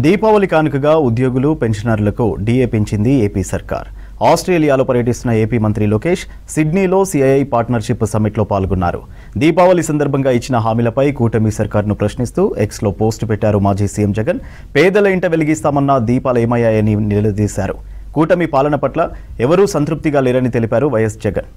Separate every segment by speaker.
Speaker 1: దీపావళి కానుకగా ఉద్యోగులు పెన్షనర్లకు డీఏ పెంచింది ఏపీ సర్కార్. ఆస్ట్రేలియాలో పర్యటిస్తున్న ఏపీ మంత్రి లోకేష్ సిడ్నీలో సిఐఐ పార్ట్నర్షిప్ సమ్మిట్లో పాల్గొన్నారు. దీపావళి సందర్భంగా ఇచ్చిన హామీలపై కూటమి సర్కార్ను ప్రశ్నిస్తూ ఎక్స్లో పోస్టు పెట్టారు మాజీ సీఎం జగన్. పేదల ఇంట వెలిగిస్తామన్న దీపాలు ఏమయ్యాయని నిలదీశారు. కూటమి పాలన పట్ల ఎవరూ సంతృప్తిగా లేరని తెలిపారు వైఎస్ జగన్.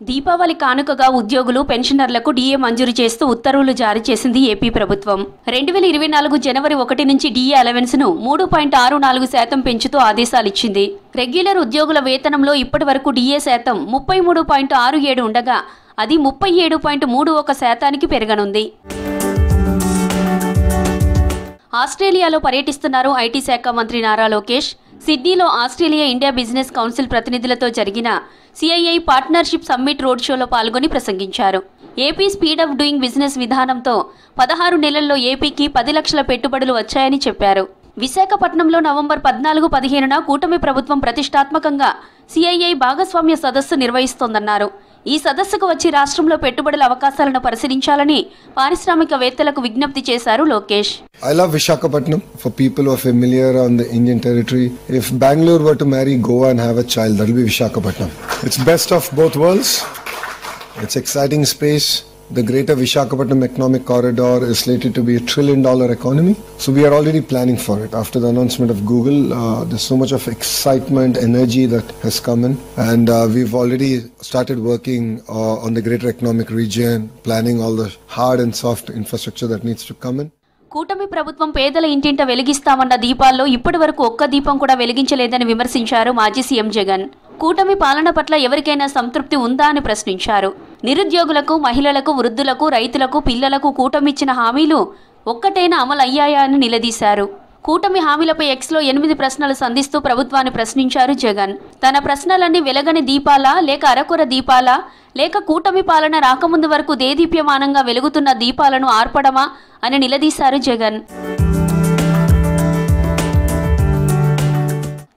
Speaker 2: దీపావళి కానుకగా ఉద్యోగులు పెన్షనర్లకు డీఏ మంజూరు చేస్తూ ఉత్తర్వులు జారీ చేసింది ఏపీ ప్రభుత్వం. 2024 జనవరి 1 నుంచి డీఏ అలవెన్స్ను 3.64% పెంచుతూ ఆదేశాలిచ్చింది. రెగ్యులర్ ఉద్యోగుల వేతనంలో ఇప్పటి వరకు డీఏ శాతం 33.67 ఉండగా అది 37.31% పెరగనుంది. ఆస్ట్రేలియాలో పర్యటిస్తున్నారు ఐటీ శాఖ మంత్రి నారా లోకేష్. సిడ్నీలో ఆస్ట్రేలియా ఇండియా బిజినెస్ కౌన్సిల్ ప్రతినిధులతో జరిగిన సిఐఐ పార్ట్నర్షిప్ సమ్మిట్ రోడ్ షోలో పాల్గొని ప్రసంగించారు. AP speed of doing business విధానంతో 16 నెలల్లో ఏపీకి 10 లక్షల పెట్టుబడులు వచ్చాయని చెప్పారు. విశాఖపట్నంలో నవంబర్ 14-15న కూటమి ప్రభుత్వం ప్రతిష్టాత్మకంగా సిఐఐ భాగస్వామ్య సదస్సు నిర్వహిస్తోందన్నారు. ఈ సదస్సుకు వచ్చి రాష్ట్రంలో పెట్టుబడుల అవకాశాలను పరిశీలించాలని పారిశ్రామికవేత్తలకు విజ్ఞప్తి చేశారు Lokesh.
Speaker 3: I love Visakhapatnam. For people who are familiar on the Indian territory, if Bangalore were to marry Goa and have a child, that will be Visakhapatnam. It's best of both worlds. It's exciting space. The greater Visakhapatnam economic corridor is slated to be $1 trillion economy. So we are already planning for it. After the announcement of Google, there's so much of excitement, energy that has come in. And we've already started working on the greater economic region, planning all the hard and soft infrastructure that needs to come in.
Speaker 2: కూటమి ప్రభుత్వం పేదల ఇంటింట వెలిగిస్తామన్న దీపాల్లో ఇప్పటి వరకు ఒక్క దీపం కూడా వెలిగించలేదని విమర్శించారు మాజీ సీఎం జగన్. కూటమి పాలన పట్ల ఎవరికైనా సంతృప్తి ఉందా అని ప్రశ్నించారు. నిరుద్యోగులకు, మహిళలకు, వృద్ధులకు, రైతులకు, పిల్లలకు కూటమిచ్చిన హామీలు ఒక్కటైనా అమలు అయ్యాయా అని నిలదీశారు. కూటమి హామీలపై ఎక్స్లో 8 ప్రశ్నలు సంధిస్తూ ప్రభుత్వాన్ని ప్రశ్నించారు జగన్. తన ప్రశ్నలన్నీ వెలగని దీపాలా, లేక అరకొర దీపాలా, లేక కూటమి పాలన రాకముందు వరకు దేదీప్యమానంగా వెలుగుతున్న దీపాలను ఆర్పడమా అని నిలదీశారు జగన్.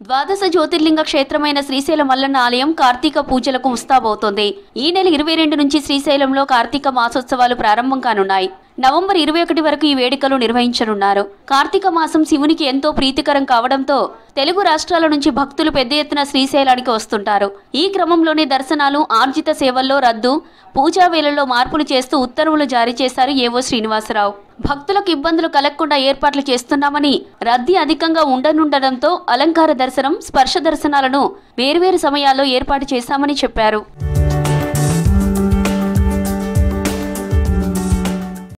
Speaker 2: ద్వాదశ జ్యోతిర్లింగ క్షేత్రమైన శ్రీశైలం మల్లన్న ఆలయం కార్తీక పూజలకు ముస్తాబవుతోంది. ఈ నెల 22 నుంచి శ్రీశైలంలో కార్తీక మాసోత్సవాలు ప్రారంభం కానున్నాయి. నవంబర్ 21 వరకు ఈ వేడుకలు నిర్వహించనున్నారు. కార్తీక మాసం శివునికి ఎంతో ప్రీతికరం కావడంతో తెలుగు రాష్ట్రాల నుంచి భక్తులు పెద్ద ఎత్తున శ్రీశైలానికి వస్తుంటారు. ఈ క్రమంలోనే దర్శనాలు, ఆర్జిత సేవల్లో రద్దు, పూజా వేళల్లో మార్పులు చేస్తూ ఉత్తర్వులు జారీ చేశారు ఏవో శ్రీనివాసరావు. భక్తులకు ఇబ్బందులు కలగకుండా ఏర్పాట్లు చేస్తున్నామని, రద్దీ అధికంగా ఉండనుండడంతో అలంకార దర్శనం, స్పర్శ దర్శనాలను వేర్వేరు సమయాల్లో ఏర్పాటు చేశామని చెప్పారు.